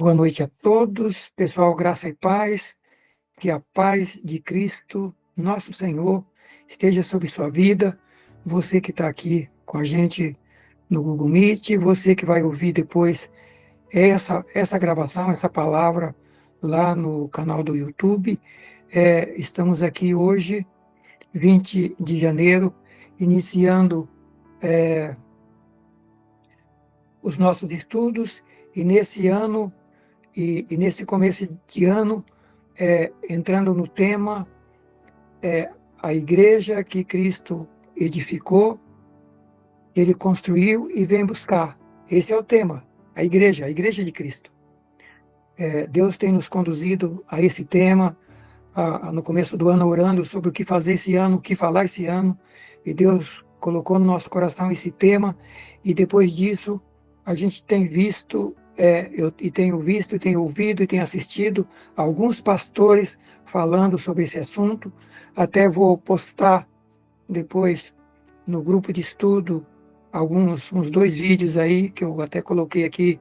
Boa noite a todos, pessoal, graça e paz, que a paz de Cristo, nosso Senhor, esteja sobre sua vida, você que está aqui com a gente no Google Meet, você que vai ouvir depois essa gravação, essa palavra lá no canal do YouTube. Estamos aqui hoje, 20 de janeiro, iniciando os nossos estudos, e nesse ano, e nesse começo de ano, entrando no tema, a igreja que Cristo edificou, ele construiu e vem buscar. Esse é o tema, a igreja de Cristo. Deus tem nos conduzido a esse tema, no começo do ano, orando sobre o que fazer esse ano, o que falar esse ano, e Deus colocou no nosso coração esse tema, e depois disso, a gente tem visto, e tenho visto, e tenho ouvido, e tenho assistido alguns pastores falando sobre esse assunto. Até vou postar depois no grupo de estudo uns 2 vídeos aí, que eu até coloquei aqui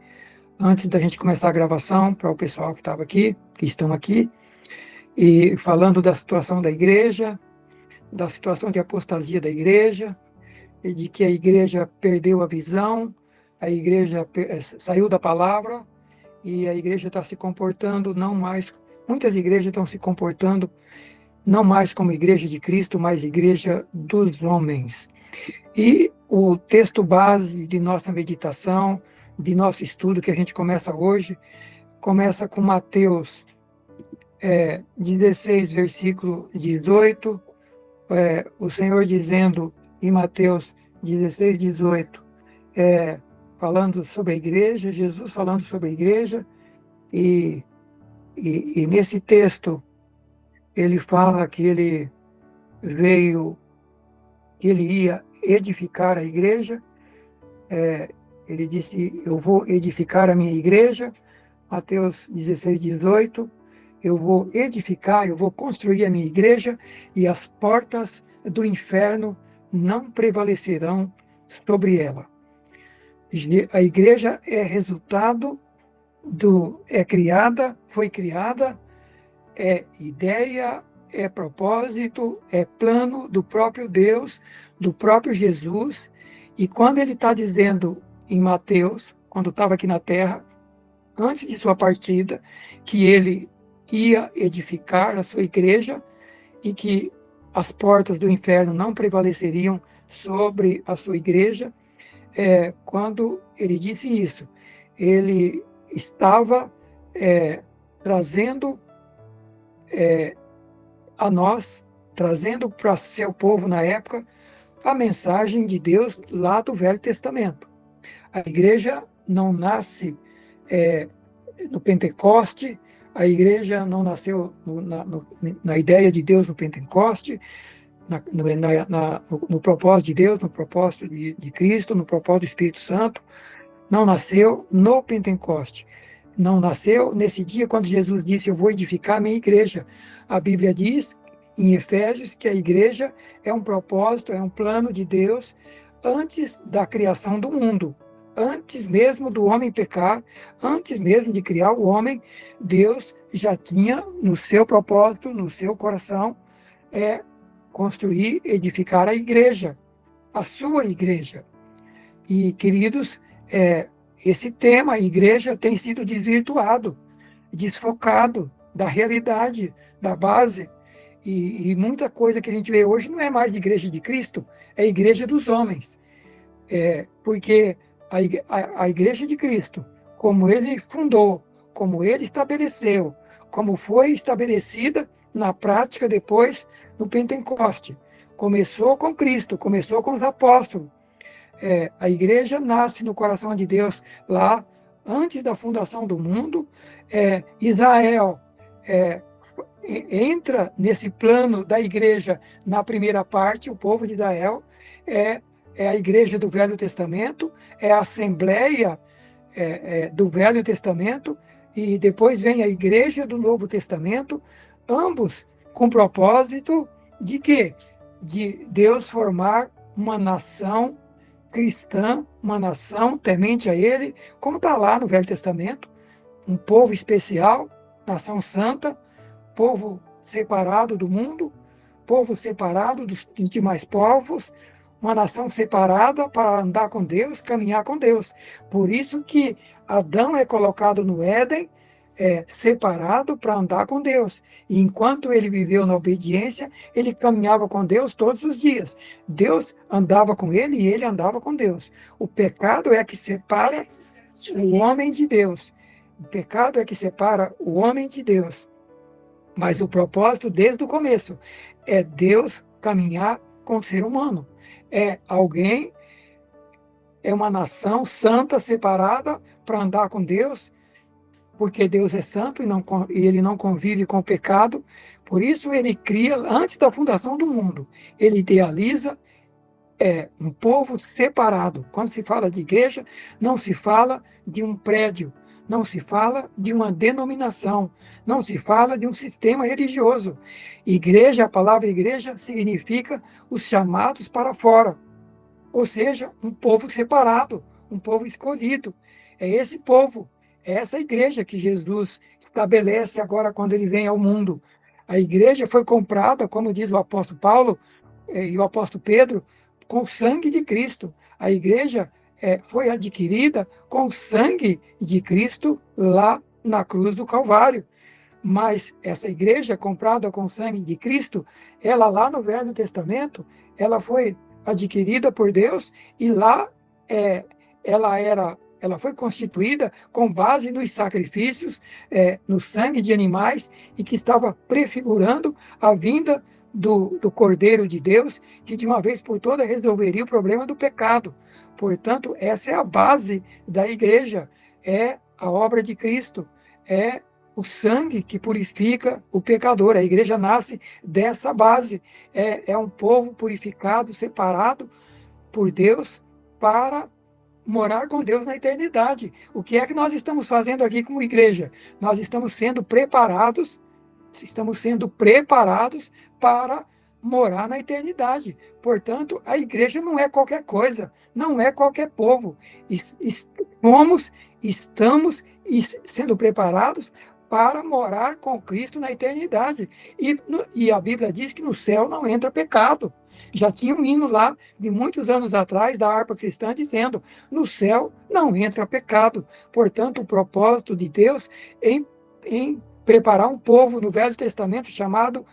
antes da gente começar a gravação, para o pessoal que estava aqui, que estão aqui, e falando da situação da igreja, da situação de apostasia da igreja, e de que a igreja perdeu a visão, a igreja saiu da palavra, e a igreja está se comportando não mais, muitas igrejas estão se comportando não mais como igreja de Cristo, mas igreja dos homens. E o texto base de nossa meditação, de nosso estudo que a gente começa hoje, começa com Mateus 16, versículo 18, o Senhor dizendo em Mateus 16, 18, falando sobre a igreja, Jesus falando sobre a igreja, e nesse texto ele fala que ele veio, que ele ia edificar a igreja. Ele disse: eu vou edificar a minha igreja, Mateus 16, 18, eu vou edificar, eu vou construir a minha igreja, e as portas do inferno não prevalecerão sobre ela. A igreja é resultado foi criada, é ideia, é propósito, é plano do próprio Deus, do próprio Jesus. E quando ele está dizendo em Mateus, quando estava aqui na terra, antes de sua partida, que ele ia edificar a sua igreja e que as portas do inferno não prevaleceriam sobre a sua igreja, quando ele disse isso, ele estava trazendo a nós, trazendo para seu povo na época, a mensagem de Deus lá do Velho Testamento. A igreja não nasce no Pentecoste, a igreja não nasceu na ideia de Deus no Pentecoste, no propósito de Deus, no propósito de Cristo, no propósito do Espírito Santo. Não nasceu no Pentecoste. Não nasceu nesse dia quando Jesus disse: eu vou edificar a minha igreja. A Bíblia diz em Efésios que a igreja é um propósito, é um plano de Deus antes da criação do mundo. Antes mesmo do homem pecar, antes mesmo de criar o homem, Deus já tinha no seu propósito, no seu coração, construir, edificar a igreja, a sua igreja. E, queridos, esse tema, a igreja, tem sido desvirtuado, desfocado da realidade, da base. E muita coisa que a gente vê hoje não é mais igreja de Cristo, é igreja dos homens. Porque a igreja de Cristo, como ele fundou, como ele estabeleceu, como foi estabelecida na prática depois no Pentecoste, começou com Cristo, começou com os apóstolos. A igreja nasce no coração de Deus lá, antes da fundação do mundo. Israel entra nesse plano da igreja na primeira parte, o povo de Israel é a igreja do Velho Testamento, é a assembleia do Velho Testamento, e depois vem a igreja do Novo Testamento, ambos com propósito de quê? De Deus formar uma nação cristã, uma nação temente a ele, como está lá no Velho Testamento, um povo especial, nação santa, povo separado do mundo, povo separado dos demais povos, uma nação separada para andar com Deus, caminhar com Deus. Por isso que Adão é colocado no Éden, separado para andar com Deus. E enquanto ele viveu na obediência, ele caminhava com Deus todos os dias. Deus andava com ele e ele andava com Deus. O pecado é que separa o homem de Deus. O pecado é que separa o homem de Deus. Mas o propósito desde o começo é Deus caminhar com o ser humano. É alguém, é uma nação santa, separada para andar com Deus, porque Deus é santo e ele não convive com o pecado. Por isso ele cria, antes da fundação do mundo, ele idealiza um povo separado. Quando se fala de igreja, não se fala de um prédio, não se fala de uma denominação, não se fala de um sistema religioso. Igreja, a palavra igreja significa os chamados para fora, ou seja, um povo separado, um povo escolhido. É esse povo, é essa igreja que Jesus estabelece agora quando ele vem ao mundo. A igreja foi comprada, como diz o apóstolo Paulo e o apóstolo Pedro, com o sangue de Cristo. A igreja foi adquirida com o sangue de Cristo lá na cruz do Calvário. Mas essa igreja comprada com o sangue de Cristo, ela lá no Velho Testamento, ela foi adquirida por Deus e lá ela foi constituída com base nos sacrifícios, no sangue de animais e que estava prefigurando a vinda do Cordeiro de Deus, que de uma vez por todas resolveria o problema do pecado. Portanto, essa é a base da igreja, é a obra de Cristo, é o sangue que purifica o pecador. A igreja nasce dessa base, é um povo purificado, separado por Deus para morar com Deus na eternidade. O que é que nós estamos fazendo aqui como igreja? Nós estamos sendo preparados para morar na eternidade. Portanto, a igreja não é qualquer coisa, não é qualquer povo. Estamos sendo preparados para morar com Cristo na eternidade. E a Bíblia diz que no céu não entra pecado. Já tinha um hino lá, de muitos anos atrás, da harpa cristã, dizendo: no céu não entra pecado. Portanto, o propósito de Deus em preparar um povo no Velho Testamento chamado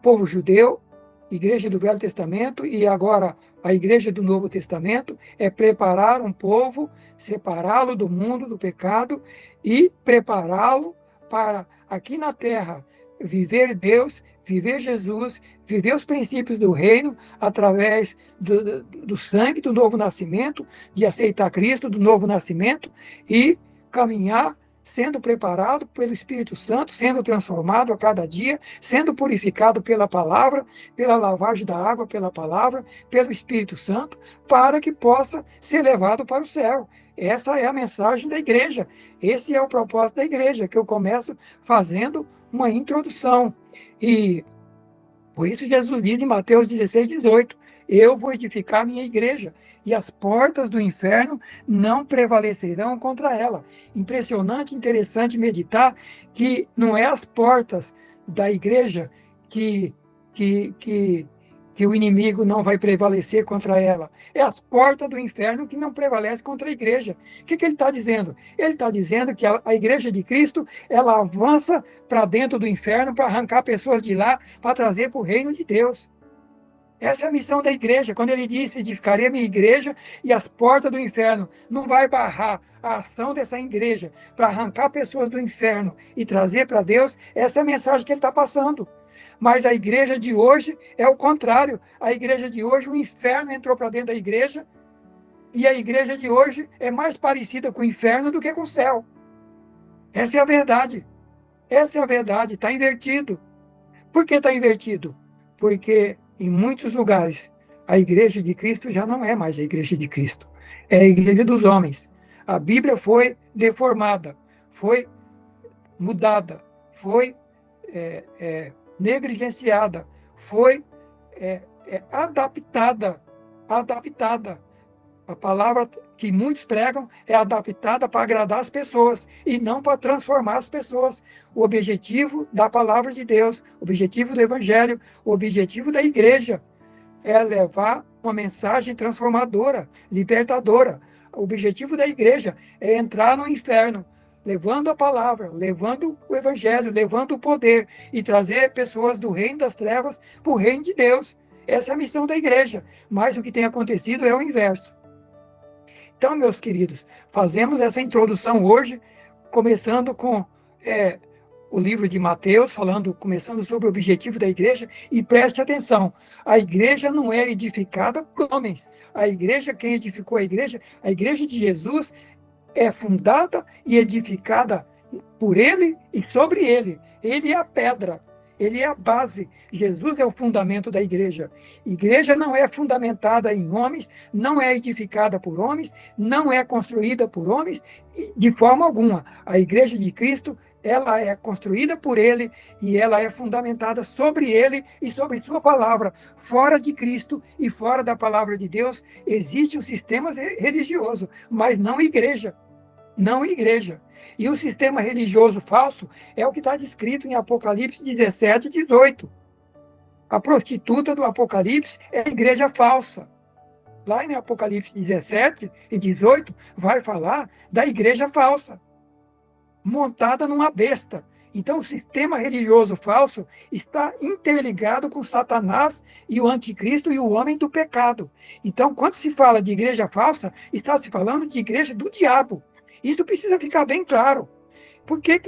povo judeu, igreja do Velho Testamento, e agora a igreja do Novo Testamento, é preparar um povo, separá-lo do mundo, do pecado, e prepará-lo para, aqui na terra, viver Deus, viver Jesus, viver os princípios do reino, através do sangue do novo nascimento, de aceitar Cristo, do novo nascimento, e caminhar sendo preparado pelo Espírito Santo, sendo transformado a cada dia, sendo purificado pela palavra, pela lavagem da água, pela palavra, pelo Espírito Santo, para que possa ser levado para o céu. Essa é a mensagem da igreja. Esse é o propósito da igreja, que eu começo fazendo uma introdução. E por isso Jesus diz em Mateus 16:18, eu vou edificar minha igreja, e as portas do inferno não prevalecerão contra ela. Impressionante, interessante meditar que não é as portas da igreja que o inimigo não vai prevalecer contra ela. É as portas do inferno que não prevalecem contra a igreja. O que ele está dizendo? Ele está dizendo que a igreja de Cristo, ela avança para dentro do inferno para arrancar pessoas de lá, para trazer para o reino de Deus. Essa é a missão da igreja. Quando ele disse, edificarei a minha igreja e as portas do inferno não vai barrar a ação dessa igreja para arrancar pessoas do inferno e trazer para Deus, essa é a mensagem que ele está passando. Mas a igreja de hoje é o contrário. A igreja de hoje, o inferno entrou para dentro da igreja, e a igreja de hoje é mais parecida com o inferno do que com o céu. Essa é a verdade. Essa é a verdade. Está invertido. Por que está invertido? Porque em muitos lugares a igreja de Cristo já não é mais a igreja de Cristo. É a igreja dos homens. A Bíblia foi deformada, foi mudada, foi negligenciada, foi adaptada A palavra que muitos pregam é adaptada para agradar as pessoas e não para transformar as pessoas. O objetivo da palavra de Deus, o objetivo do Evangelho, o objetivo da igreja é levar uma mensagem transformadora, libertadora. O objetivo da igreja é entrar no inferno, levando a palavra, levando o Evangelho, levando o poder e trazer pessoas do reino das trevas para o reino de Deus. Essa é a missão da igreja. Mas o que tem acontecido é o inverso. Então, meus queridos, fazemos essa introdução hoje, começando com o livro de Mateus, começando sobre o objetivo da igreja, e preste atenção, a igreja não é edificada por homens. A igreja, quem edificou a igreja de Jesus, é fundada e edificada por ele e sobre ele. Ele é a pedra. Ele é a base. Jesus é o fundamento da igreja. Igreja não é fundamentada em homens, não é edificada por homens, não é construída por homens, de forma alguma. A igreja de Cristo, ela é construída por ele e ela é fundamentada sobre ele e sobre sua palavra. Fora de Cristo e fora da palavra de Deus, existe um sistema religioso, mas não igreja. Não igreja. E o sistema religioso falso é o que está descrito em Apocalipse 17, 18. A prostituta do Apocalipse é a igreja falsa. Lá em Apocalipse 17 e 18, vai falar da igreja falsa, montada numa besta. Então, o sistema religioso falso está interligado com Satanás e o anticristo e o homem do pecado. Então, quando se fala de igreja falsa, está se falando de igreja do diabo. Isso precisa ficar bem claro. Por que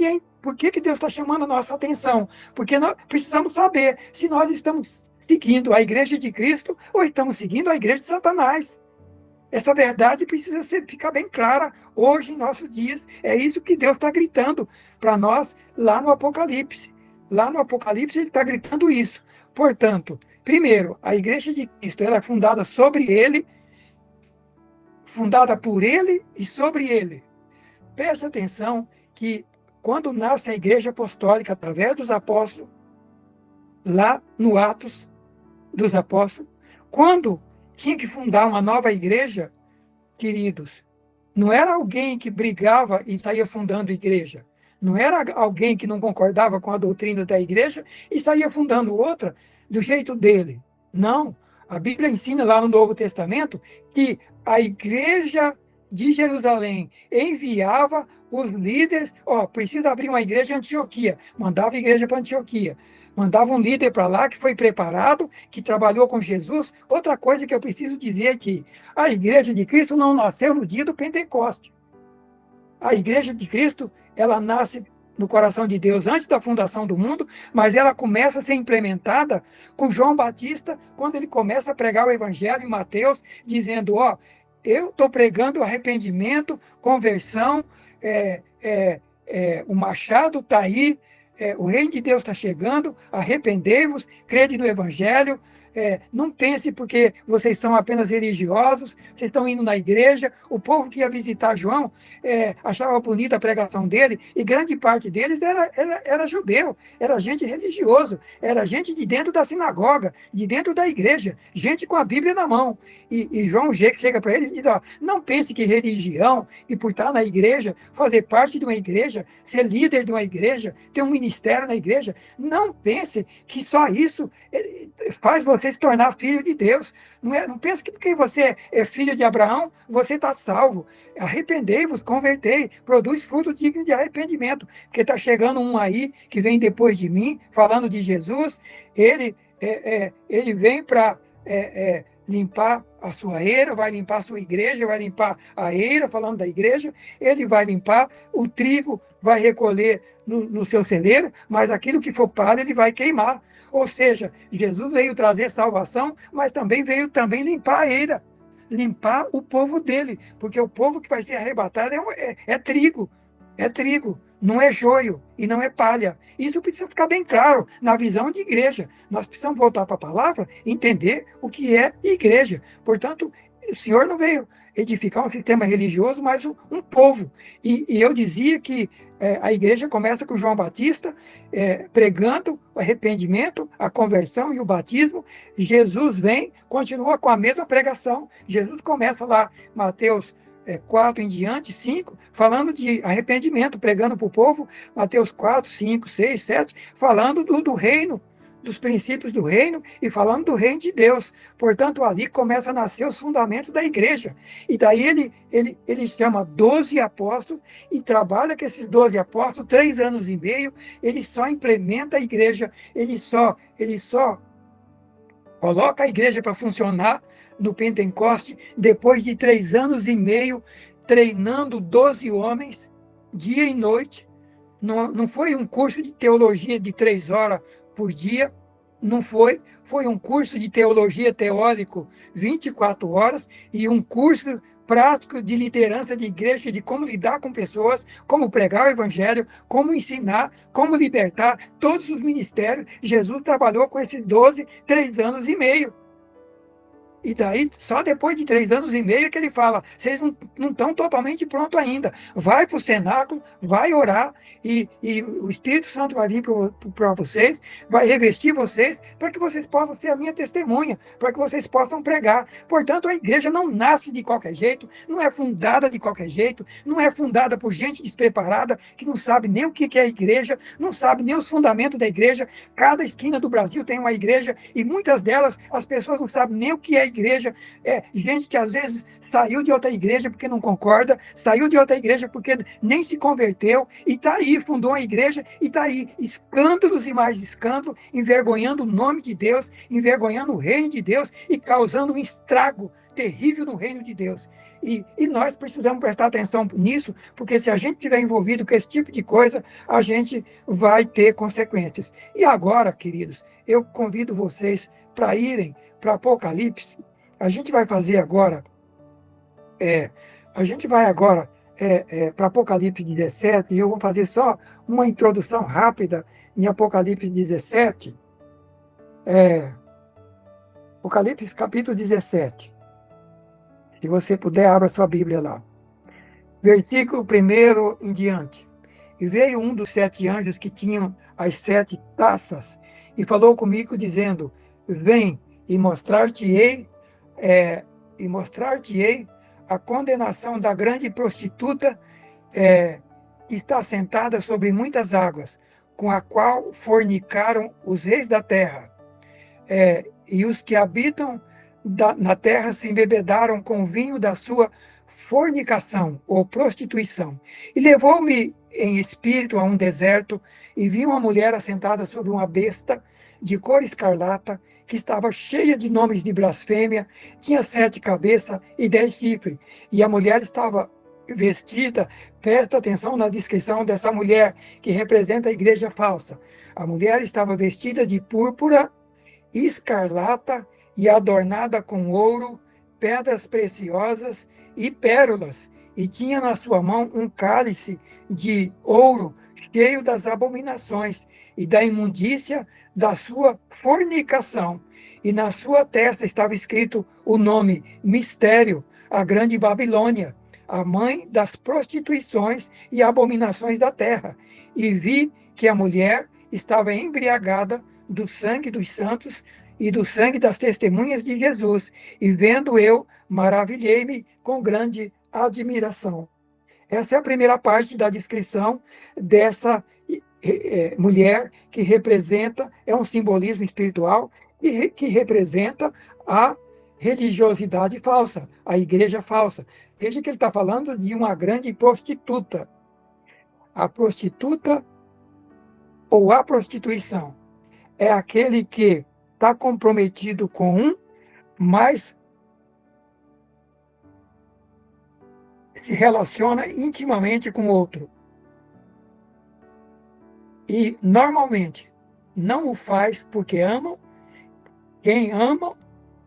Deus está chamando a nossa atenção? Porque nós precisamos saber se nós estamos seguindo a igreja de Cristo ou estamos seguindo a igreja de Satanás. Essa verdade precisa ficar bem clara hoje, em nossos dias. É isso que Deus está gritando para nós lá no Apocalipse. Lá no Apocalipse ele está gritando isso. Portanto, primeiro, a igreja de Cristo ela é fundada sobre ele, fundada por ele e sobre ele. Preste atenção que quando nasce a igreja apostólica através dos apóstolos, lá no Atos dos Apóstolos, quando tinha que fundar uma nova igreja, queridos, não era alguém que brigava e saía fundando igreja. Não era alguém que não concordava com a doutrina da igreja e saía fundando outra do jeito dele. Não. A Bíblia ensina lá no Novo Testamento que a igreja de Jerusalém enviava os líderes, precisa abrir uma igreja em Antioquia, mandava a igreja para Antioquia, mandava um líder para lá que foi preparado, que trabalhou com Jesus. Outra coisa que eu preciso dizer aqui, a igreja de Cristo não nasceu no dia do Pentecoste. A igreja de Cristo, ela nasce no coração de Deus antes da fundação do mundo, mas ela começa a ser implementada com João Batista, quando ele começa a pregar o evangelho em Mateus, dizendo, eu estou pregando arrependimento, conversão, o machado está aí, o reino de Deus está chegando, arrependei-vos, crede no evangelho, não pense porque vocês são apenas religiosos, vocês estão indo na igreja. O povo que ia visitar João achava bonita a pregação dele, e grande parte deles era judeu, era gente religioso, era gente de dentro da sinagoga, de dentro da igreja, gente com a Bíblia na mão. E João chega para eles e diz, não pense que religião, e por estar na igreja, fazer parte de uma igreja, ser líder de uma igreja, ter um ministério na igreja, não pense que só isso faz você se tornar filho de Deus. Não pense que porque você é filho de Abraão, você está salvo. Arrependei-vos, convertei, produz fruto digno de arrependimento. Porque está chegando um aí, que vem depois de mim, falando de Jesus, ele vem para limpar a sua eira, vai limpar a sua igreja, vai limpar a eira, falando da igreja, ele vai limpar, o trigo vai recolher no seu celeiro, mas aquilo que for palha ele vai queimar. Ou seja, Jesus veio trazer salvação, mas também veio limpar a eira, limpar o povo dele, porque o povo que vai ser arrebatado é trigo, não é joio e não é palha. Isso precisa ficar bem claro na visão de igreja. Nós precisamos voltar para a palavra e entender o que é igreja. Portanto, o Senhor não veio edificar um sistema religioso, mas um povo. E eu dizia que a igreja começa com João Batista, pregando o arrependimento, a conversão e o batismo. Jesus vem, continua com a mesma pregação. Jesus começa lá, Mateus 4 em diante, 5, falando de arrependimento, pregando para o povo. Mateus 4, 5, 6, 7, falando do reino, dos princípios do reino e falando do reino de Deus. Portanto, ali começa a nascer os fundamentos da igreja. E daí ele chama 12 apóstolos e trabalha com esses 12 apóstolos 3 anos e meio. Ele só implementa a igreja, ele só coloca a igreja para funcionar no Pentecoste depois de 3 anos e meio treinando 12 homens, dia e noite. Não foi um curso de teologia de 3 horas por dia, não foi. Foi um curso de teologia teórico 24 horas e um curso prático de liderança de igreja, de como lidar com pessoas, como pregar o evangelho, como ensinar, como libertar, todos os ministérios. Jesus trabalhou com esses 12, 3 anos e meio. E daí, só depois de 3 anos e meio que ele fala, vocês não estão totalmente prontos ainda. Vai para o cenáculo, vai orar, e o Espírito Santo vai vir para vocês, vai revestir vocês, para que vocês possam ser a minha testemunha, para que vocês possam pregar. Portanto, a igreja não nasce de qualquer jeito, não é fundada de qualquer jeito, não é fundada por gente despreparada, que não sabe nem o que é a igreja, não sabe nem os fundamentos da igreja. Cada esquina do Brasil tem uma igreja, e muitas delas, as pessoas não sabem nem o que é igreja, gente que às vezes saiu de outra igreja porque não concorda, saiu de outra igreja porque nem se converteu, e está aí, fundou uma igreja, e está aí, escândalos e mais escândalos, envergonhando o nome de Deus, envergonhando o reino de Deus, e causando um estrago terrível no reino de Deus. E nós precisamos prestar atenção nisso, porque se a gente estiver envolvido com esse tipo de coisa, a gente vai ter consequências. E agora, queridos, eu convido vocês para irem para Apocalipse. A gente vai fazer agora, para Apocalipse 17, e eu vou fazer só uma introdução rápida em Apocalipse 17, Apocalipse capítulo 17. Se você puder, abra sua Bíblia lá. Versículo 1 em diante. E veio um dos 7 anjos que tinham as 7 taças, e falou comigo, dizendo, vem e mostrar-te-ei a condenação da grande prostituta, que está sentada sobre muitas águas, com a qual fornicaram os reis da terra. E os que habitam na terra se embebedaram com o vinho da sua fornicação ou prostituição. E levou-me em espírito a um deserto, e vi uma mulher assentada sobre uma besta de cor escarlata, que estava cheia de nomes de blasfêmia, tinha 7 cabeças e 10 chifres. E a mulher estava vestida, presta atenção na descrição dessa mulher, que representa a igreja falsa. A mulher estava vestida de púrpura, escarlata e adornada com ouro, pedras preciosas e pérolas, e tinha na sua mão um cálice de ouro cheio das abominações e da imundícia da sua fornicação. E na sua testa estava escrito o nome Mistério, a Grande Babilônia, a mãe das prostituições e abominações da terra. E vi que a mulher estava embriagada do sangue dos santos e do sangue das testemunhas de Jesus. E vendo eu, maravilhei-me com grande admiração. Essa é a primeira parte da descrição dessa mulher, que representa, é um simbolismo espiritual, que representa a religiosidade falsa, a igreja falsa. Veja que ele está falando de uma grande prostituta. A prostituta ou a prostituição é aquele que está comprometido com um, mas se relaciona intimamente com o outro. E, normalmente, não o faz porque ama. Quem ama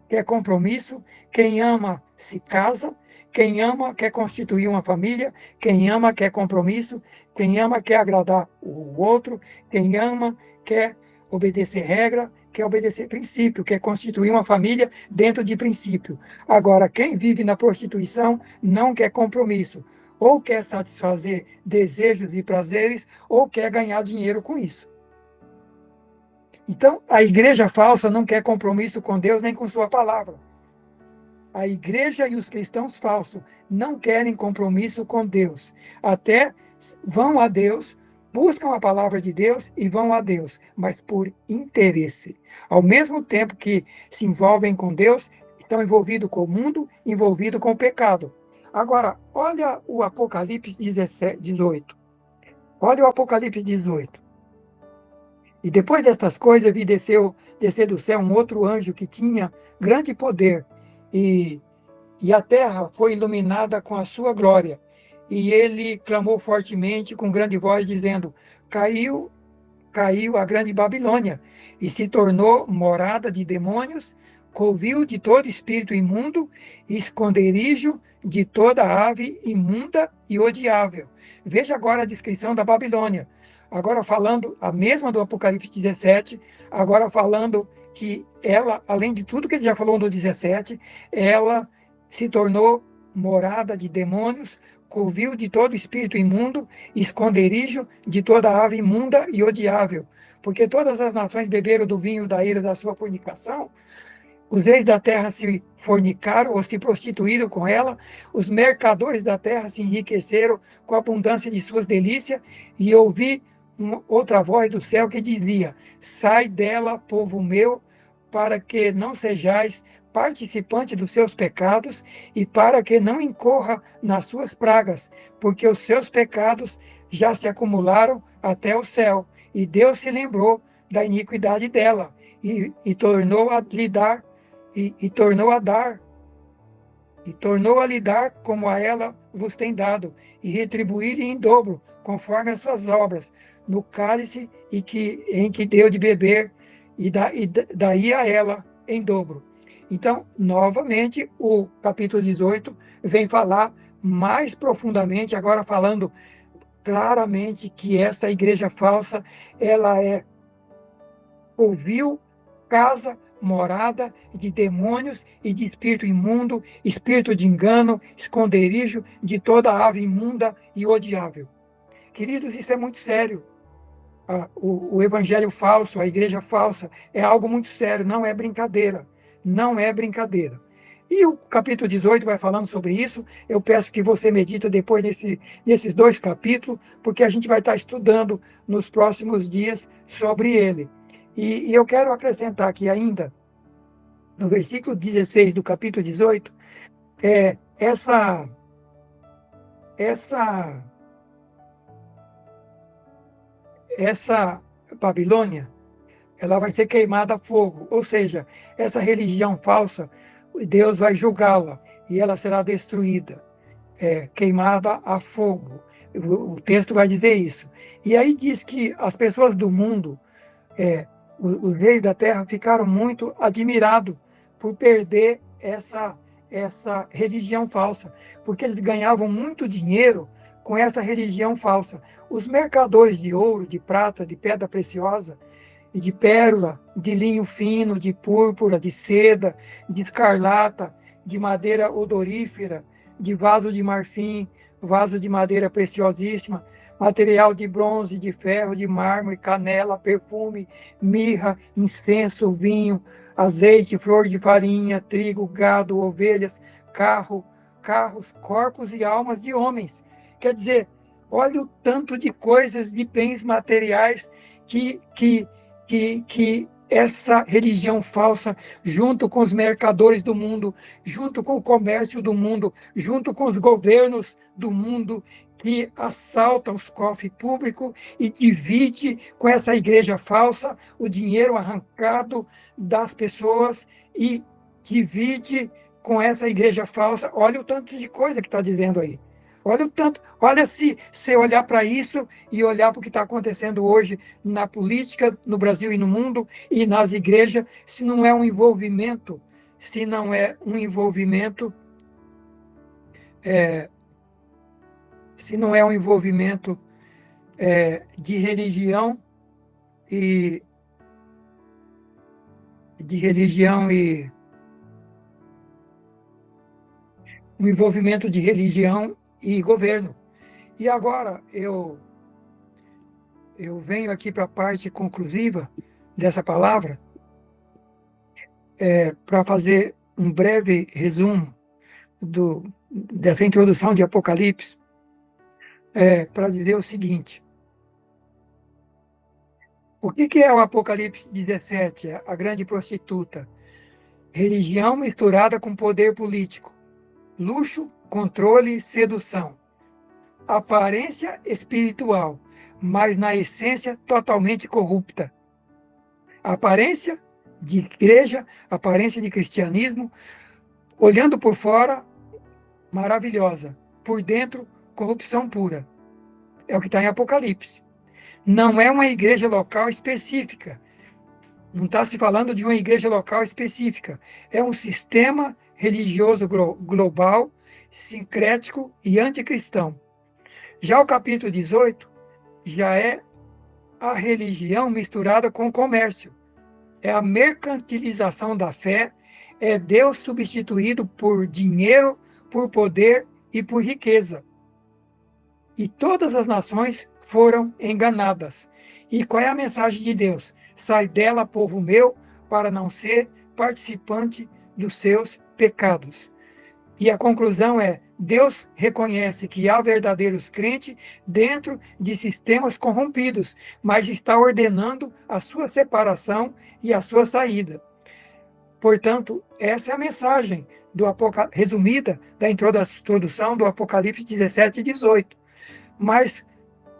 quer compromisso, quem ama se casa, quem ama quer constituir uma família, quem ama quer compromisso, quem ama quer agradar o outro, quem ama quer obedecer regra, quer obedecer princípio, quer constituir uma família dentro de princípio. Agora, quem vive na prostituição não quer compromisso, ou quer satisfazer desejos e prazeres, ou quer ganhar dinheiro com isso. Então, a igreja falsa não quer compromisso com Deus nem com sua palavra. A igreja e os cristãos falsos não querem compromisso com Deus. Até vão a Deus, buscam a palavra de Deus e vão a Deus, mas por interesse. Ao mesmo tempo que se envolvem com Deus, estão envolvidos com o mundo, envolvidos com o pecado. Agora, olha o Apocalipse 18. Olha o Apocalipse 18. E depois destas coisas, vi descer do céu um outro anjo que tinha grande poder, e a terra foi iluminada com a sua glória. E ele clamou fortemente com grande voz, dizendo: Caiu a grande Babilônia, e se tornou morada de demônios, covil de todo espírito imundo, esconderijo de toda ave imunda e odiável. Veja agora a descrição da Babilônia. Agora falando, a mesma do Apocalipse 17, agora falando que ela, além de tudo que ele já falou no 17, ela se tornou morada de demônios, covil de todo espírito imundo, esconderijo de toda ave imunda e odiável. Porque todas as nações beberam do vinho da ira da sua fornicação, os reis da terra se fornicaram ou se prostituíram com ela, os mercadores da terra se enriqueceram com a abundância de suas delícias, e ouvi outra voz do céu que dizia: Sai dela, povo meu, para que não sejais participante dos seus pecados e para que não incorra nas suas pragas, porque os seus pecados já se acumularam até o céu, e Deus se lembrou da iniquidade dela e tornou a lhe dar e tornou a lhe dar como a ela vos tem dado, e retribuir-lhe em dobro, conforme as suas obras, no cálice em que deu de beber, e daí a ela em dobro. Então, novamente, o capítulo 18 vem falar mais profundamente, agora falando claramente que essa igreja falsa, ela é covil, casa, morada de demônios e de espírito imundo, espírito de engano, esconderijo de toda ave imunda e odiável. Queridos, isso é muito sério. O evangelho falso, a igreja falsa, é algo muito sério, não é brincadeira. Não é brincadeira. E o capítulo 18 vai falando sobre isso. Eu peço que você medita depois nesses dois capítulos, porque a gente vai estar estudando nos próximos dias sobre ele. E eu quero acrescentar aqui ainda, no versículo 16 do capítulo 18, essa Babilônia, ela vai ser queimada a fogo, ou seja, essa religião falsa, Deus vai julgá-la e ela será destruída, queimada a fogo. O texto vai dizer isso. E aí diz que as pessoas do mundo, os reis da terra, ficaram muito admirados por perder essa religião falsa, porque eles ganhavam muito dinheiro com essa religião falsa. Os mercadores de ouro, de prata, de pedra preciosa, e de pérola, de linho fino, de púrpura, de seda, de escarlata, de madeira odorífera, de vaso de marfim, vaso de madeira preciosíssima, material de bronze, de ferro, de mármore, canela, perfume, mirra, incenso, vinho, azeite, flor de farinha, trigo, gado, ovelhas, carros, corpos e almas de homens. Quer dizer, olha o tanto de coisas, de bens materiais que essa religião falsa, junto com os mercadores do mundo, junto com o comércio do mundo, junto com os governos do mundo, que assalta os cofres públicos e divide com essa igreja falsa o dinheiro arrancado das pessoas e divide com essa igreja falsa. Olha o tanto de coisa que está dizendo aí. Olha o tanto, olha se olhar para isso e olhar para o que está acontecendo hoje na política, no Brasil e no mundo, e nas igrejas, se não é um envolvimento, se não é um envolvimento, se não é um envolvimento de religião e de religião e o envolvimento de religião e governo. E agora eu venho aqui para a parte conclusiva dessa palavra, para fazer um breve resumo dessa introdução de Apocalipse, para dizer o seguinte: o que é o Apocalipse 17, a grande prostituta? Religião misturada com poder político, luxo, controle e sedução. Aparência espiritual, mas na essência totalmente corrupta. Aparência de igreja, aparência de cristianismo, olhando por fora, maravilhosa. Por dentro, corrupção pura. É o que está em Apocalipse. Não é uma igreja local específica. Não está se falando de uma igreja local específica. É um sistema religioso global, sincrético e anticristão. Já o capítulo 18 já é a religião misturada com o comércio. É a mercantilização da fé, é Deus substituído por dinheiro, por poder e por riqueza. E todas as nações foram enganadas. E qual é a mensagem de Deus? Sai dela, povo meu, para não ser participante dos seus pecados. E a conclusão é: Deus reconhece que há verdadeiros crentes dentro de sistemas corrompidos, mas está ordenando a sua separação e a sua saída. Portanto, essa é a mensagem resumida da introdução do Apocalipse 17 e 18. Mas,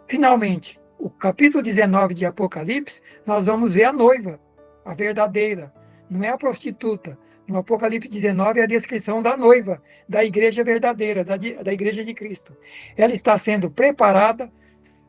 finalmente, o capítulo 19 de Apocalipse, nós vamos ver a noiva, a verdadeira, não é a prostituta. No Apocalipse 19 é a descrição da noiva, da igreja verdadeira, da igreja de Cristo. Ela está sendo preparada,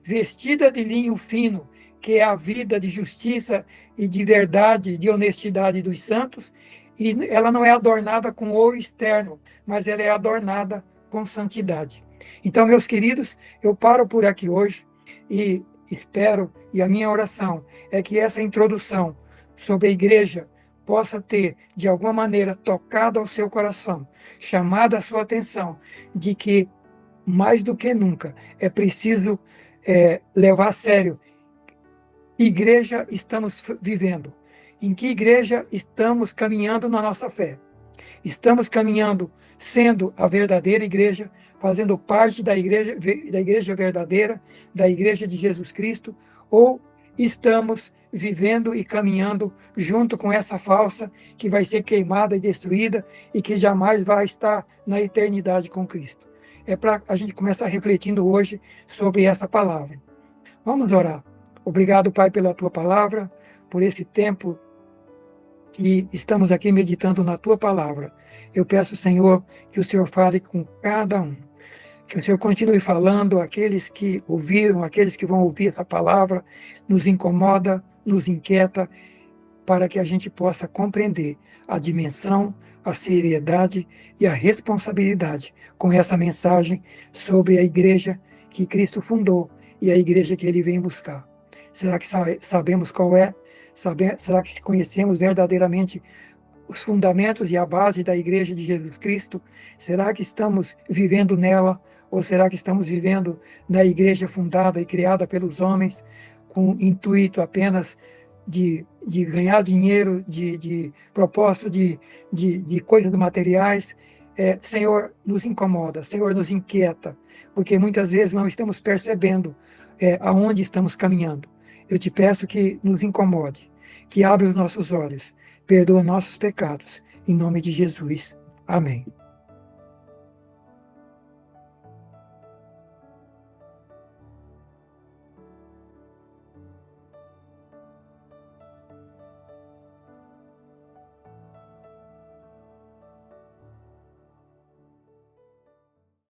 vestida de linho fino, que é a vida de justiça e de verdade, de honestidade dos santos, e ela não é adornada com ouro externo, mas ela é adornada com santidade. Então, meus queridos, eu paro por aqui hoje e espero, e a minha oração é que essa introdução sobre a igreja possa ter, de alguma maneira, tocado ao seu coração, chamado a sua atenção de que, mais do que nunca, é preciso levar a sério que igreja estamos vivendo, em que igreja estamos caminhando na nossa fé. Estamos caminhando sendo a verdadeira igreja, fazendo parte da igreja verdadeira, da igreja de Jesus Cristo, ou estamos vivendo e caminhando junto com essa falsa que vai ser queimada e destruída e que jamais vai estar na eternidade com Cristo. É para a gente começar refletindo hoje sobre essa palavra. Vamos orar. Obrigado, Pai, pela tua palavra, por esse tempo que estamos aqui meditando na tua palavra. Eu peço, Senhor, que o Senhor fale com cada um. Que o Senhor continue falando, aqueles que ouviram, aqueles que vão ouvir essa palavra, nos incomoda, nos inquieta, para que a gente possa compreender a dimensão, a seriedade e a responsabilidade com essa mensagem sobre a igreja que Cristo fundou e a igreja que ele vem buscar. Será que sabemos qual é? Será que conhecemos verdadeiramente os fundamentos e a base da igreja de Jesus Cristo? Será que estamos vivendo nela? Ou será que estamos vivendo na igreja fundada e criada pelos homens com intuito apenas de ganhar dinheiro, de propósito de coisas materiais? Senhor, nos incomoda, Senhor, nos inquieta, porque muitas vezes não estamos percebendo aonde estamos caminhando. Eu te peço que nos incomode, que abra os nossos olhos, perdoa nossos pecados, em nome de Jesus. Amém.